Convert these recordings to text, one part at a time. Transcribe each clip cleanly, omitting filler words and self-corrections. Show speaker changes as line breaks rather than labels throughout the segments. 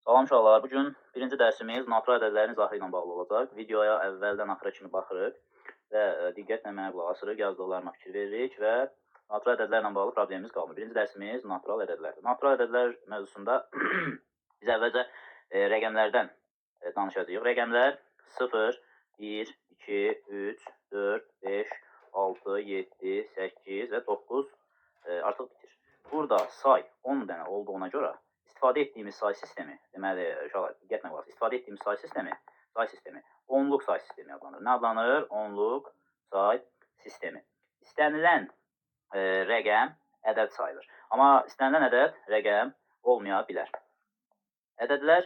Salam uşaqlar, bugün birinci dərsimiz natural ədədlərin izahı ilə bağlı olacaq. Videoya əvvəldən axıra kimi baxırıq və diqqətlə mənə qulaq asırıq, yazdıqlarıma fikir veririk və natural ədədlərlə bağlı problemimiz qalmır. Birinci dərsimiz natural ədədlərdir. Natural ədədlər mövzusunda biz əvvəlcə rəqəmlərdən danışacağıq. Rəqəmlər 0, 1, 2, 3, 4, 5, 6, 7, 8 və 9 artıq bitir. Burada say 10 dənə olduğuna görə istifadə etdiyimiz say sistemi, deməli, uşaqlar, diqqətlə qulaq asın, istifadə etdiyimiz say sistemi onluq say sistemi adlanır. Nə adlanır? Onluq say sistemi. İstənilən rəqəm ədəd sayılır. Amma istənilən ədəd rəqəm olmaya bilər. Ədədlər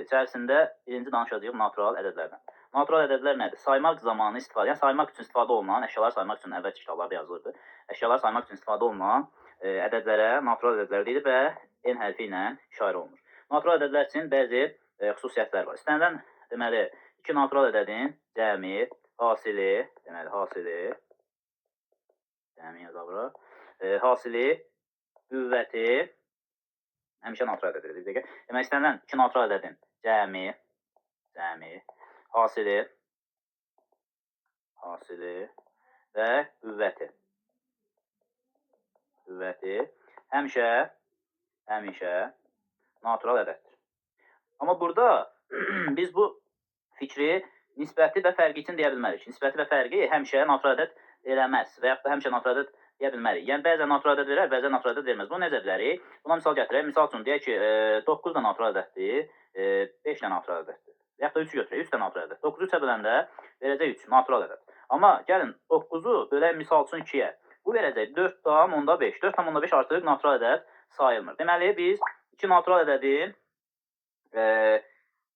içərisində birinci danışacağıq natural ədədlərdən. Natural ədədlər nədir? Saymaq zamanı istifadə, yəni saymaq üçün istifadə olunan, əşyalar saymaq üçün əvvəlki kitablarda yazılırdı. Əşyalar saymaq üçün istifadə olunan ədədlərə natural ədədlər deyilir və N hərfi ilə işarə olunur. Natural ədədlər üçün bəzi xüsusiyyətlər var. İstənilən, deməli, iki natural ədədin cəmi, hasili, deməli, cəmi yazılır, hasili, qüvvəti, həmişə natural ədəd edilir. Demək, istənilən iki natural ədədin cəmi, hasili və qüvvəti həmişə natural ədəddir. Amma burada biz bu fikri nisbəti və fərqi üçün deyə bilmərik. Nisbəti və fərqi həmişə natural ədəd eləməz və yaxud da həmişə natural ədəd deyə bilmərik. Yəni, bəzən natural ədəd verər, bəzən natural ədəd verməz. Bunu necə bilərik? Buna misal gətirək. Misal üçün, deyək ki, 9 da natural ədəddir, 5 də natural ədəddir. Və yaxud da 3-ü götürək, 3 də natural ədəd. 9-u 3-ə böləndə verəcək 3, natural ədəd. Amma gəlin, 9-u bölək misal üçün 2-yə. Bu verəcək 4,5. 4,5 artıq natural ədəd sayılmır. Deməli, biz iki natural ədədin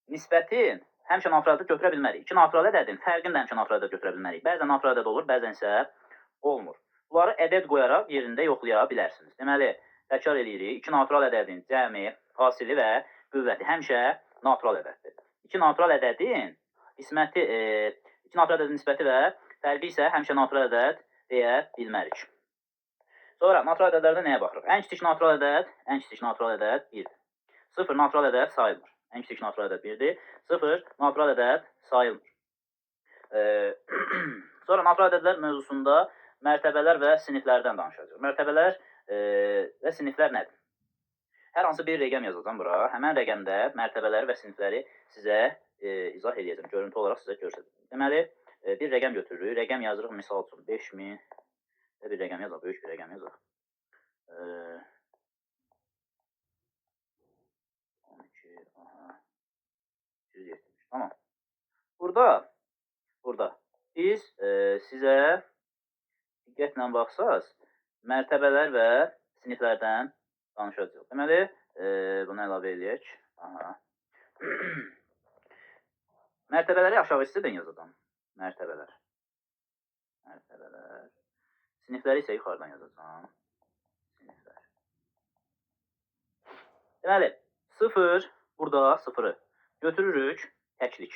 nisbətin həmişə natural ədəd götürə bilmərik. İki natural ədədin fərqini də həmişə natural ədəd götürə bilmərik. Bəzən natural ədəd olur, bəzən isə olmur. Bunları ədəd qoyaraq yerində yoxlaya bilərsiniz. Deməli, təkrar edirik. İki natural ədədin cəmi, hasili və qüvvəti həmişə natural ədəddir. İki natural ədədin nisbəti və fərqi isə həmişə natural ədəd deyə bilmərik. Sonra natural ədədlərdə nəyə baxırıq? Ən kiçik natural ədəd 1-dir. 0 natural ədəd sayılmır. Ən kiçik natural ədəd 1-dir. 0 natural ədəd sayılmır. Sonra natural ədədlər mövzusunda mərtəbələr və siniflərdən danışacağıq. Mərtəbələr və siniflər nədir? Hər hansı bir rəqəm yazacağım bura. Həmən rəqəmdə mərtəbələri və sinifləri sizə izah edəcəm. Görüntü olaraq sizə göstərəcəm. Deməli, bir rəqəm götürürük. Rəqəm yazırıq, misal üçün 5000. Bir rəqəm yazaq, böyük bir rəqəm yazaq. 12, 170. Tamam. Burada biz sizə diqqətlə baxsaz, mərtəbələr və siniflərdən danışacağıq. Deməli, bunu əlavə edək. Mərtəbələri aşağı hissədən yazacağam. Mərtəbələr. Sinifləri isə yuxarıdan yazacağam. Siniflər. Deməli, 0, burada 0-ı götürürük, təklik.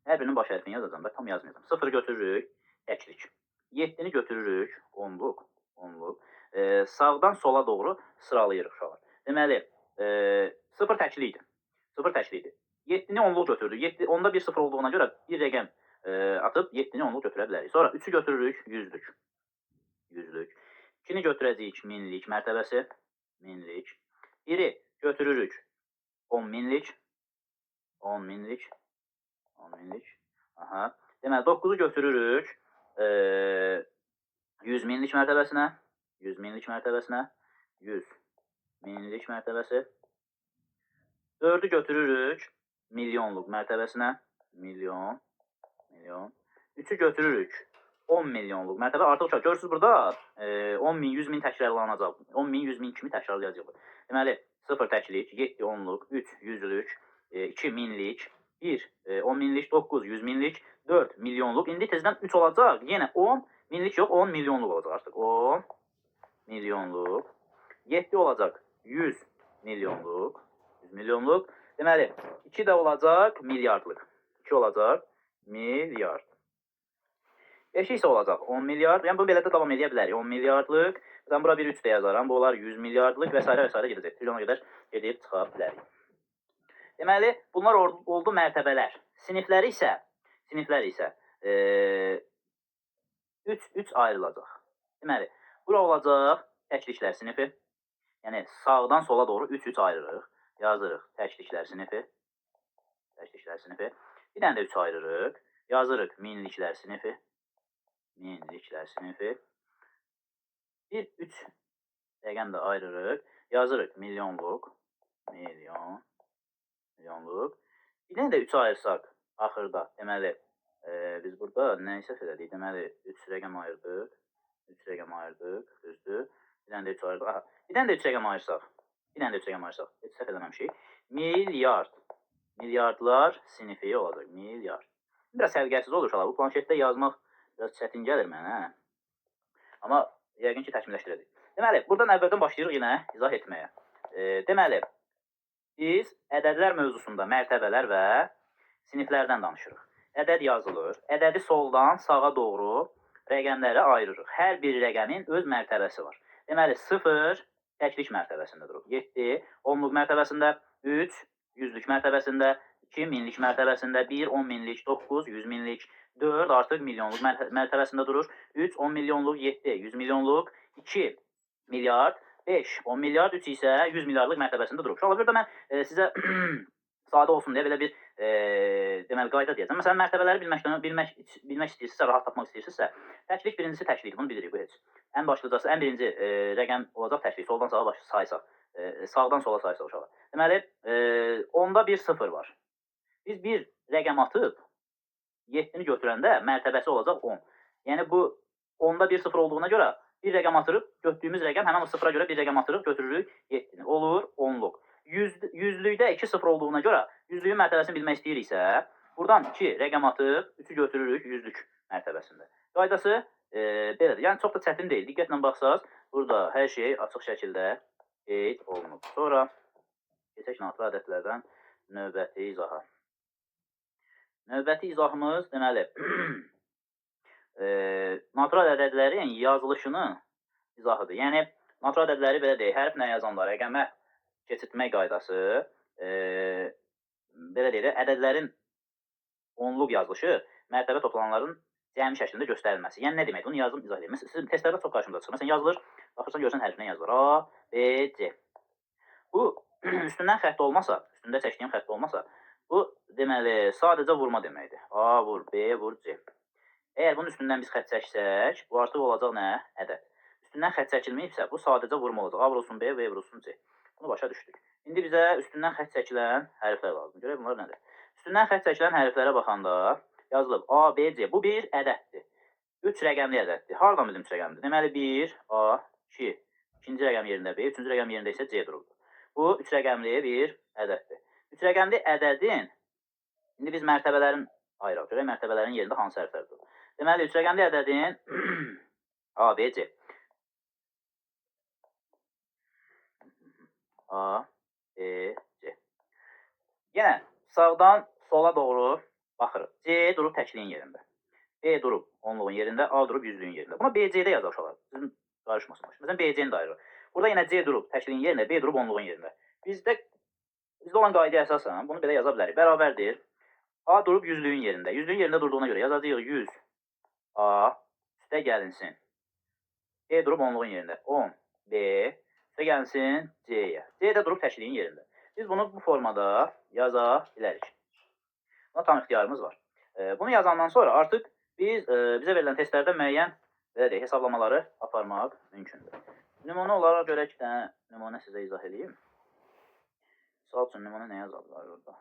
Hər birinin baş hərfini yazacağam, tam yazmayacağam. 0 götürürük, təklik. 7-ni götürürük, onluq. Sağdan sola doğru sıralayırıq uşaqlar. Deməli, 0 təklikdir. 7-ni onluq götürdük. Onda bir 0 olduğuna görə bir rəqəm atıb 7-ni onluq götürə bilərik. Sonra 3-ü götürürük, 100-lük. 2-ni götürəcəyik, minlik mərtəbəsi. 1-i götürürük, 10 minlik. Deməli, 9-u götürürük 100 minlik mərtəbəsinə. 100 minlik mərtəbəsi. 4-ü götürürük milyonluq mərtəbəsinə. Milyon. 3-ü götürürük 10 milyonluq mərtəbə. Artıq uşaq, görürsünüz burada 10 min, 100 min təkrarlanacaq. 10 min, 100 min kimi təkrarlayacaq. Deməli, 0 təklik, 7 onluq, 3 yüzlük, 2 minlik, 1 10 minlik, 9 100 minlik, 4 milyonluq. İndi tezdən 3 olacaq. Yenə 10 minlik yox, 10 milyonluq olacaq artıq. 10 milyonluq. 7 olacaq 100 milyonluq. Deməli, 2 də olacaq milyardlıq. 2 olacaq milyard. 5 isə olacaq 10 milyard. Yəni, bunu belə də davam edə bilərik. 10 milyardlıq. Bura bir 3 də yazaram. Bu olar 100 milyardlıq və s. gedəcək. Trilyona qədər gedib çıxa bilərik. Deməli, bunlar oldu mərtəbələr. Siniflər isə 3 ayrılacaq. Deməli, bura olacaq təkliklər sinifi. Yəni, sağdan sola doğru 3-3 ayırırıq. Yazırıq təkliklər sinifi. Təkliklər sinifi. Bir dənə də 3 ayırırıq. Yazırıq minliklər sinifi. Minliklər sinifi. Bir 3 rəqəm də ayırırıq. Yazırıq milyonluq. Milyonluq. Bir dənə də 3 ayırsaq axırda. Deməli, biz burada nə səhv elədik? Deməli, 3 rəqəm ayırdıq. 3 rəqəm ayırdıq, düzdür. Bir dənə də 3 ayırdıq. Aha, bir dənə də 3 rəqəm ayırsaq. Heç səhv eləməmişik. Milyard. Milyardlar sinifi olacaq. Milyard. Biraz səliqəsiz olur uşaqlar. Bu planşetdə yazmaq biraz çətin gəlir mənə. Amma yəqin ki, təkmilləşdirəcək. Deməli, buradan əvvəldən başlayırıq yenə izah etməyə. Deməli, biz ədədlər mövzusunda mərtəbələr və siniflərdən danışırıq. Ədəd yazılır. Ədədi soldan sağa doğru rəqəmlərə ayırırıq. Hər bir rəqəmin öz mərtəbəsi var. Deməli, 0 təklik mərtəbəsində durur. 7 onluq mərtəbəsində, 3 yüzlük mərtəbəsində, 2 minlik mərtəbəsində, 1 10 minlik, 9 100 minlik, 4 artıq milyonluq mərtəbəsində durur. 3 10 milyonluq, 7 100 milyonluq, 2 milyard, 5 10 milyard, 3 isə 100 milyardlıq mərtəbəsində durur. Uşaqlar, burada mən sizə sadə olsun deyə belə bir deməli qayda deyəcəm. Məsələn, mərtəbələri bilmək istəyirsinizsə, rahat tapmaq istəyirsinizsə, təklik birincisi təklikdir. Bunu bilirik, bu heç. Ən başlıcası, ən birinci rəqəm olacaq təklik. Soldan sağa saysaq, sağdan sola saysaq uşaqlar. Deməli, onda bir 0 var. Biz bir rəqəm atıb 7-ni götürəndə mərtəbəsi olacaq 10. Yəni bu onda bir 0 olduğuna görə bir rəqəm atırıq, götürdüyümüz rəqəm həmin o 0-a görə bir rəqəm atırıq, götürürük 7-ni. Olur 10-luq. Yüzlükdə 2 0 olduğuna görə yüzlüyün mərtəbəsini bilmək istəyiriksə, buradan 2 rəqəm atıb 3-ü götürürük yüzlük mərtəbəsində. Qaydası belədir. Yəni çox da çətin deyil. Diqqətlə baxsaq, burada hər şey açıq şəkildə qeyd olunub. Sonra keçək natural ədədlərdən növbəti izaha. Növbəti izahımız deməli natural ədədlərin yazılışını izahıdır. Yəni natural ədədləri belə deyək, hərflə yazanda rəqəmə keçirtmək qaydası, belə deyək, ədədlərin onluq yazılışı mərtəbə toplananların cəmi şəklində göstərilməsi. Yəni nə demək? Bunu yazdım, izah edeyim. Sizin testlərdə çox qarşımıza çıxır. Məsələn, yazılır, baxırsan görsən hərfinə yazılır. A, B, C. Bu üstündən xətt olmasa, üstündə çəkdiyim xətt olmasa, bu deməli sadəcə vurma deməkdir. A vur, B vur, C. Əgər bunun üstündən biz xətt çəksək, bu artıq olacaq nə? Ədəd. Üstündən xətt çəkilməyibsə, bu sadəcə vurma olacaq. A vurulsun B, V vurulsun C. Bunu başa düşdük. İndi bizə üstündən xətt çəkilən hərflər lazım. Görək bunlar nədir? Üstündən xətt çəkilən hərflərə baxanda yazılıb A, B, C. Bu bir ədəddir. 3 rəqəmli ədəddir. Hardan bizim 3 rəqəmdir? Deməli 1, A, 2. İkinci rəqəm yerində B, üçüncü rəqəm yerində isə C dururdu. Bu 3 rəqəmli bir ədəddir. 3 rəqəmli ədədin indi biz mərtəbələrin ayıraq. Görək mərtəbələrin yerində hansı hərflər durur. Deməli 3 rəqəmli ədədin A, B, C. A, B, C. Yenə sağdan sola doğru baxırıq. C durub təkliyin yerində. B durub onluğun yerində, A durub yüzlüyün yerində. Buna BC-də yazaq uşaqlar. Sizin qarışmasın. Məsələn, BC-ni də ayırıq. Burada yenə C durub təkliyin yerində, B durub onluğun yerində. Bizdə olan qaydaya əsasən bunu belə yaza bilərik. Bərabərdir. A durub yüzlüyün yerində. Yüzlüyün yerində durduğuna görə yazacağıq 100 A üstə gəlinsin. B durub onluğun yerində. 10 B üstə gəlsin C-yə. C də durub təkliyin yerində. Biz bunu bu formada yaza bilərik. Buna tam ixtiyarımız var. Bunu yazandan sonra artıq biz bizə verilən testlərdə müəyyən hesablamaları aparmaq mümkündür. Nümunə olaraq görək ki, nümunə sizə izah edeyim. Misal üçün, nümunə nə yazablar orada?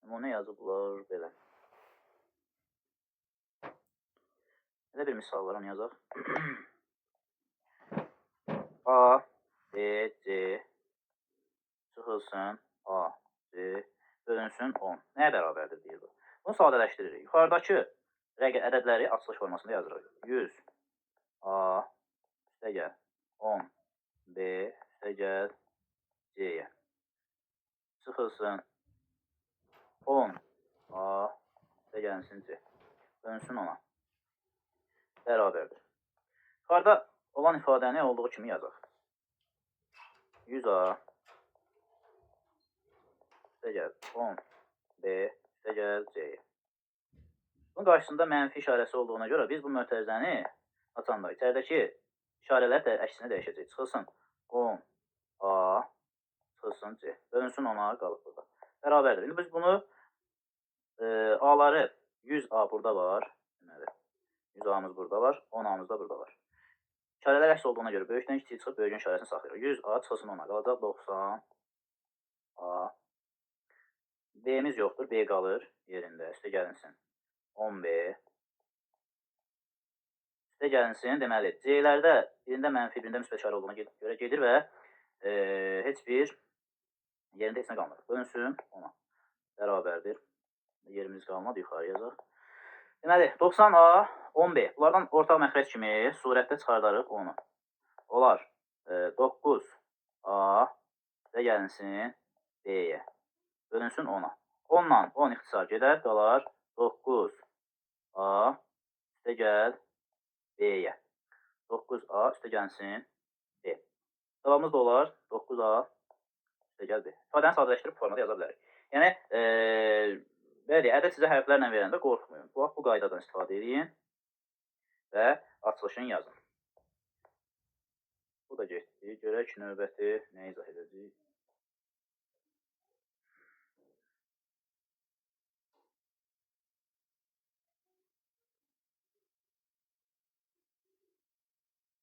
Nümunə yazıblar belə. Belə bir misal var, onu yazaq. A, B, C çıxılsın, A, C bölünsün 10. Nəyə bərabərdir deyir bu? Bunu sadələşdiririk. Yuxarıdakı ədədləri açılış formasında yazırıq. 100 A üstə gəl 10 B üstə gəl C-yə. Çıxılsın 10 A üstə gəlsin C. Bölünsün 10-a. Bərabərdir. Yuxarıda olan ifadəni olduğu kimi yazaq. 100A üstə gəl 10B üstə gəl C-yə. Bunun qarşısında mənfi işarəsi olduğuna görə biz bu mötərizəni açanda içəridəki işarələr də əksinə dəyişəcək. Çıxılsın 10A, çıxılsın C. Bölünsün 10A qalıb burada. Bərabərdir. İndi biz bunu A-ları 100A burada var. Deməli, 100A-mız burada var, 10A-mız da burada var. İşarələr əks olduğuna görə böyükdən kiçik çıxıb böyüyün işarəsini saxlayırıq. 100A çıxılsın 10A qalacaq 90A. B-miz yoxdur, B qalır yerində. Üstə gəlinsin 10B. Üstə gəlinsin, deməli, C-lərdə birində mənfi, birində müsbət işarə olduğuna görə gedir və heç bir yerində heç nə qalmır. Bölünsün 10-a. Bərabərdir. Yerimiz qalmadı, yuxarı yazaq. Deməli, 90A, 10B. Bunlardan ortaq məxrəc kimi surətdə çıxardarıq 10-u. Olar 9A və gəlinsin B-yə. Bölünsün 10-a. 10-dan 10 ixtisar gedər, qalar 9A üstə gəl B-yə. 9A üstə gəlsin B. Cavabımız da olar 9A üstə gəl B. İfadəni sadələşdirib formada yaza bilərik. Yəni, belə ədəd sizə hərflərlə verəndə qorxmayın. Bu qaydadan istifadə edin və açılışını yazın. Bu da getdi. Görək növbəti nə izah edəcəyik.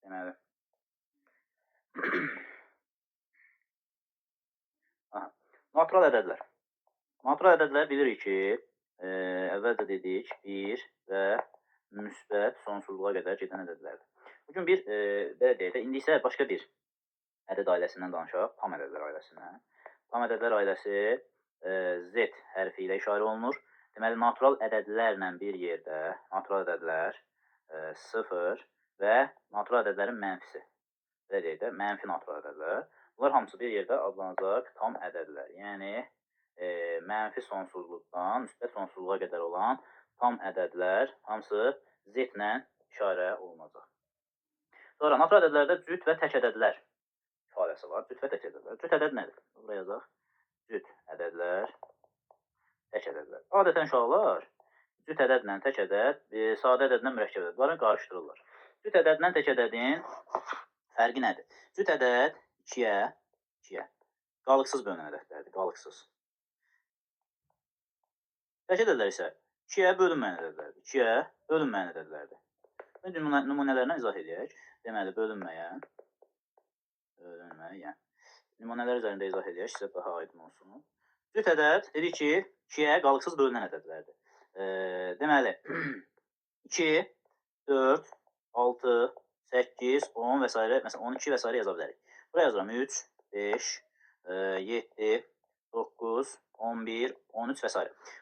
Deməli. Natural ədədlər. Natural ədədlər bilirik ki, əvvəlcə dedik, 1 və müsbət sonsuzluğa qədər gedən ədədlərdir. Bugün bir, belə deyək də, indi isə başqa bir ədəd ailəsindən danışaq, tam ədədlər ailəsindən. Tam ədədlər ailəsi Z hərfi ilə işarə olunur. Deməli, natural ədədlərlə bir yerdə, natural ədədlər 0 və natural ədədlərin mənfisi. Belə deyək də, mənfi natural ədədlər. Bunlar hamısı bir yerdə adlanacaq tam ədədlər. Yəni, mənfi sonsuzluqdan müsbət sonsuzluğa qədər olan tam ədədlər hamısı Z ilə işarə olunacaq. Sonra, natural ədədlərdə cüt və tək ədədlər ifadəsi var. Cüt və tək ədədlər. Cüt ədəd nədir? Buraya yazaq. Cüt ədədlər, tək ədədlər. Adətən uşaqlar cüt ədədlə tək ədəd, sadə ədədlə mürəkkəb ədədləri qarışdırırlar. Cüt ədədlə tək ədədin fərqi nədir? Cüt ədəd 2-yə qalıqsız bölünən ədədlərdir, qalıqsız. Tək ədədlər isə 2-yə bölünməyən ədədlərdir. 2-yə bölünməyən ədədlərdir. Nümunələrindən izah edək. Deməli, bölünməyən. Nümunələr üzərində izah edək, sizə daha aydın olsun. Cüt ədəd dedik ki, 2-yə qalıqsız bölünən ədədlərdir. Deməli, 2, 4, 6, 8, 10 və s. Məsələn, 12 və s. yaza bilərik. Buraya yazıram 3, 5, 7, 9, 11, 13 və s.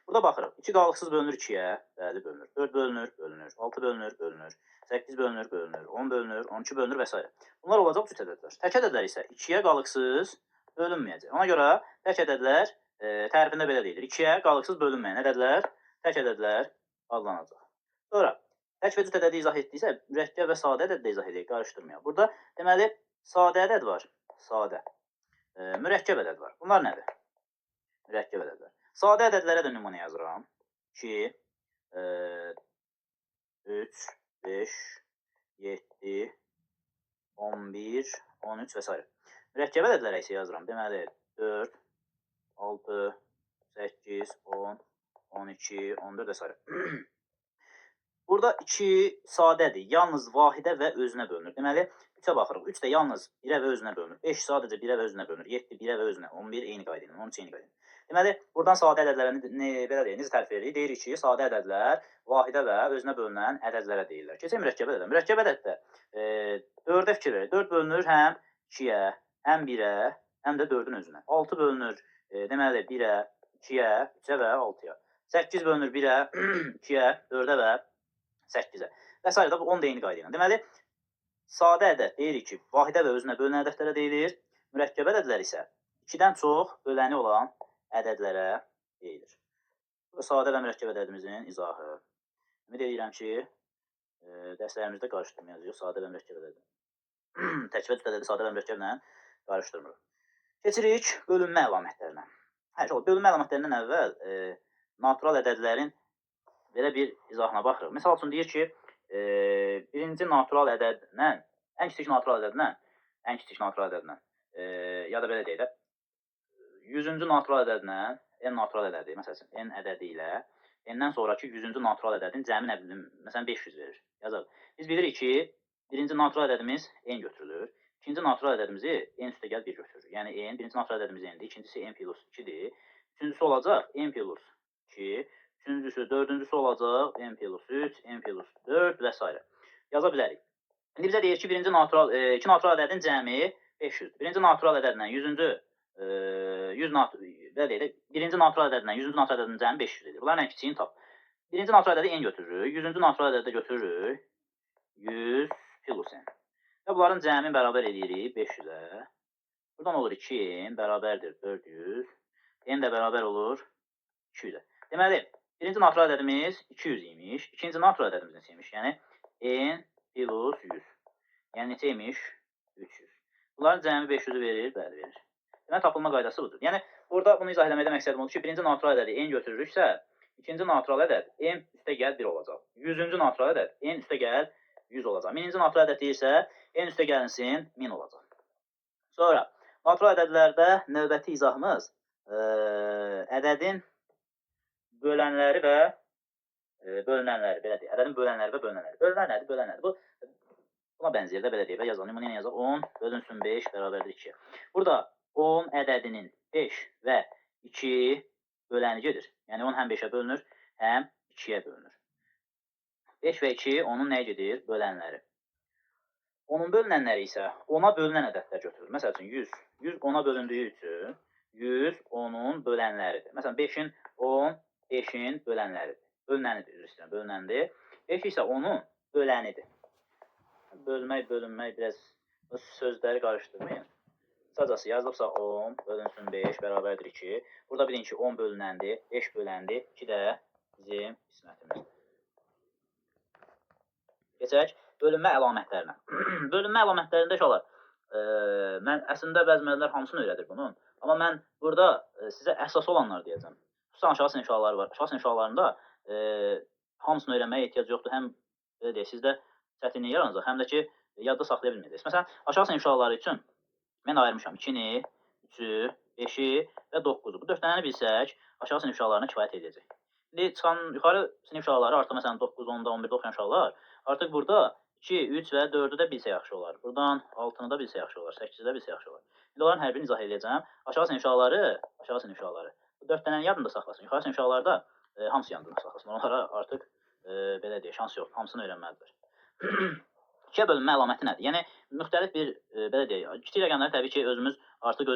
Burada baxırıq. 2 qalıqsız bölünür 2-yə, bəli bölünür. 4 bölünür, bölünür. 6 bölünür, bölünür. 8 bölünür, bölünür. 10 bölünür, 12 bölünür və s. Bunlar olacaq cüt ədədlər. Tək ədədlər isə 2-yə qalıqsız bölünməyəcək. Ona görə tək ədədlər tərifində belə deyilir. 2-yə qalıqsız bölünməyən ədədlər tək ədədlər adlanacaq. Sonra, tək və cüt ədədi izah etdiksə, mürəkkəb və sadə ədəd də izah edək, qarışdırmayaq. Burada, deməli, sadə ədəd var. Sadə. Mürəkkəb ədəd var. Bunlar nədir? Mürəkkəb ədədlər. Sadə ədədlərə də nümunə yazıram. 2, 3, 5, 7, 11, 13 və s. Mürəkkəb ədədlərə isə yazıram. Deməli, 4, 6, 8, 10, 12, 14 və s. Burada 2 sadədir. Yalnız vahidə və özünə bölünür. Deməli, 3-ə baxırıq. 3 də yalnız 1-ə və özünə bölünür. 5 sadəcə 1-ə və özünə bölünür. 7 1-ə və özünə. 11 eyni qayda ilə. 13 eyni qayda ilə. Deməli, buradan sadə ədədlərə belə deyək, necə tərif edirik? Deyirik ki, sadə ədədlər vahidə və özünə bölünən ədədlərə deyirlər. Keçək mürəkkəb ədədə. Mürəkkəb ədəddə 4-ə fikir verir. 4 bölünür həm 2-yə, həm 1-ə, həm də 4-ün özünə. 6 bölünür, deməli, 1-ə, 2-yə, 3-ə və 6-ya. 8 bölünür 1-ə, 2-yə, 4-ə və 8-ə. Və s. da bu 10 da eyni qayda ilə. Deməli, sadə ədəd deyirik ki, vahidə və özünə bölünən ədədlərə deyilir. Mürəkkəb ədədlər isə 2-dən çox böləni olan ədədlərə deyilir. Bu sadə və mürəkkəb ədədimizin izahı. Ümid edirəm ki, dərslərimizdə qarışdırmayacağıq sadə və mürəkkəb ədədi. Tək və cüt ədədi sadə və mürəkkəblə qarışdırmırıq. Keçirik bölünmə əlamətlərinə. Bölünmə əlamətlərindən əvvəl natural ədədlərin belə bir izahına baxırıq. Məsəl üçün deyir ki, birinci natural ədədlə, ən kiçik natural ədədlə, ya da belə deyək də, 100-cü natural ədədlə, n natural ədədi, məsələn, n ədədi ilə n-dən sonraki 100-cü natural ədədin cəmi nə bilim, məsələn 500 verir. Yazaq. Biz bilirik ki, birinci natural ədədimiz n götürülür. İkinci natural ədədimizi n üstə gəl 1 götürür. Yəni n, birinci natural ədədimiz n-dir, ikincisi n plus 2-dir. Üçüncüsü olacaq n plus 2, üçüncüsü, dördüncüsü olacaq n plus 3, n plus 4 və s. Yaza bilərik. İndi bizə deyir ki, iki natural ədədin cəmi 500-dür. Birinci natural ədədlə 100-cü birinci natural ədədlə 100-cü natural ədədin cəmi 500 edir. Bunların ən kiçiyini tap. Birinci natural ədədi n götürürük. 100-cü natural ədədə götürürük 100 plus n. Və bunların cəmi bərabər edirik 500-ə. Buradan olur 2n bərabərdir 400. N də bərabər olur 200-ə. Deməli, birinci natural ədədimiz 200 imiş. İkinci natural ədədimiz neçə imiş? Yəni n plus 100. Yəni neçə imiş? 300. Bunların cəmi 500-ü verir, bəli verir. Deməli, tapılma qaydası budur. Yəni, burada bunu izah eləməkdə məqsədim odur ki, birinci natural ədədi n götürürüksə, ikinci natural ədəd n üstə gəl 1 olacaq. 100-cü natural ədəd n üstə gəl 100 olacaq. 1000-ci natural ədəd deyirsə, n üstə gəlinsin 1000 olacaq. Sonra, natural ədədlərdə növbəti izahımız ədədin bölənləri və bölünənləri, belə deyək. Ədədin bölənləri və bölünənləri. Bölünən nədir? Bölünən nədir? Buna bənzəyir də, belə deyək. Yazalım. Bunu yenə yazaq. 10 bölünsün 5 bərabərdir 2. Burada 10 ədədinin 5 və 2 böləni gedir. Yəni 10 həm 5-ə bölünür, həm 2-yə bölünür. 5 və 2 onun nəyə gedir? Bölənləri. Onun bölünənləri isə 10-a bölünən ədədlər götürür. Məsəl üçün 100. 100 10-a bölündüyü üçün 100 10-un bölənləridir. Məsələn 5-in 10 5-in bölənləridir. Bölünənidir, üzr istəyirəm, bölünəndir. 5 isə onun bölənidir. Bölmək, bölünmək, biraz sözləri qarışdırmayın. Qısacası yazılıbsa 10 bölünsün 5 bərabərdir 2. Burada bilin ki 10 bölünəndir, 5 böləndir, 2 də bizim qismətimizdir. Keçək bölünmə əlamətlərinə. Bölünmə əlamətlərində uşaqlar, mən əslində bəzi müəllimlər hamısını öyrədir bunun. Amma mən burada sizə əsas olanlar deyəcəm. Xüsusən aşağı sinif uşaqları var. Aşağı sinif uşaqlarında hamısını öyrənməyə ehtiyac yoxdur. Həm belə deyək, sizdə çətinlik yaranacaq, həm də ki, yadda saxlaya bilməyəcəksiniz. Məsələn, aşağı sinif uşaqları üçün mən ayırmışam 2-ni, 3-ü, 5-i və 9-u. Bu 4 dənəni bilsək, aşağı sinif uşaqlarına kifayət edəcək. İndi çıxan yuxarı sinif uşaqları, artıq məsələn 9, 10-da, 11-də oxuyan uşaqlar, artıq burada 2, 3 və 4-ü də bilsə yaxşı olar. Buradan 6-nı da bilsə yaxşı olar, 8-i də bilsə yaxşı olar. İndi onların hər birini izah edəcəm. Aşağı sinif uşaqları bu 4 dənəni yadında saxlasın. Yuxarı sinif uşaqları da hamısı yadında saxlasın. Onlara artıq belə deyək, şans yoxdur. Hamısını öyrənməlidir. 2-yə bölünmə əlaməti nədir? Yəni, müxtəlif bir, belə deyək, kiçik rəqəmləri təbii ki, özümüz artıq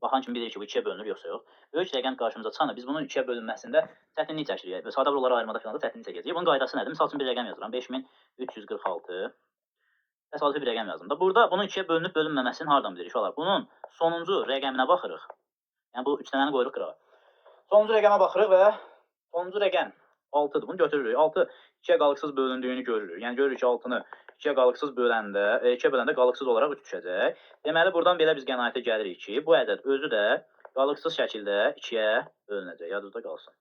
baxan kimi bilirik ki, bu 2-yə bölünür, yoxsa yox. Böyük rəqəm qarşımıza çıxanda biz bunun 2-yə bölünməsində çətinlik çəkirik. Sadə bunları ayırmada falan da çətinlik çəkəcəyik. Bunun qaydası nədir? Misal üçün bir rəqəm yazıram. 5346. Təsadüfi bir rəqəm yazdım da. Burada bunun 2-yə bölünüb bölünməməsini hardan bilirik? Bunun sonuncu rəqəminə baxırıq. Yəni, bu 3 dənəni qoyuruq qırağa. Sonuncu rəqəmə baxırıq və sonuncu rəqəm 6-dır. Bunu götürürük. 6 2-yə qalıqsız bölündüyünü görürük. Yəni, görürük ki, 6-nı 2-yə qalıqsız böləndə, 2-yə böləndə qalıqsız olaraq 3 düşəcək. Deməli, buradan belə biz qənaətə gəlirik ki, bu ədəd özü də qalıqsız şəkildə 2-yə bölünəcək. Yadınızda qalsın.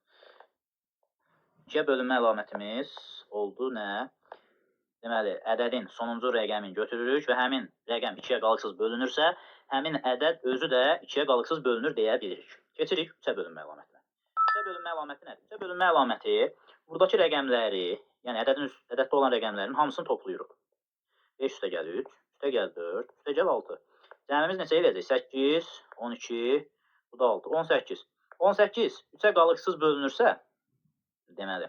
2-yə bölünmə əlamətimiz oldu nə? Deməli, ədədin sonuncu rəqəmini götürürük və həmin rəqəm 2-yə qalıqsız bölünürsə, həmin ədəd özü də 2-yə qalıqsız bölünür deyə bilirik. Keçirik 3-ə bölünmə əlamətinə. 3-ə bölünmə əlaməti nədir? 3-ə bölünmə əlaməti buradakı rəqəmləri, yəni ədəddə olan rəqəmlərin hamısını toplayırıq. 5 üstə gəl 3, üstə gəl 4, üstə gəl 6. Cəmimiz neçə eləyəcək? 8, 12, bu da 6, 18. 18 3-ə qalıqsız bölünürsə, deməli,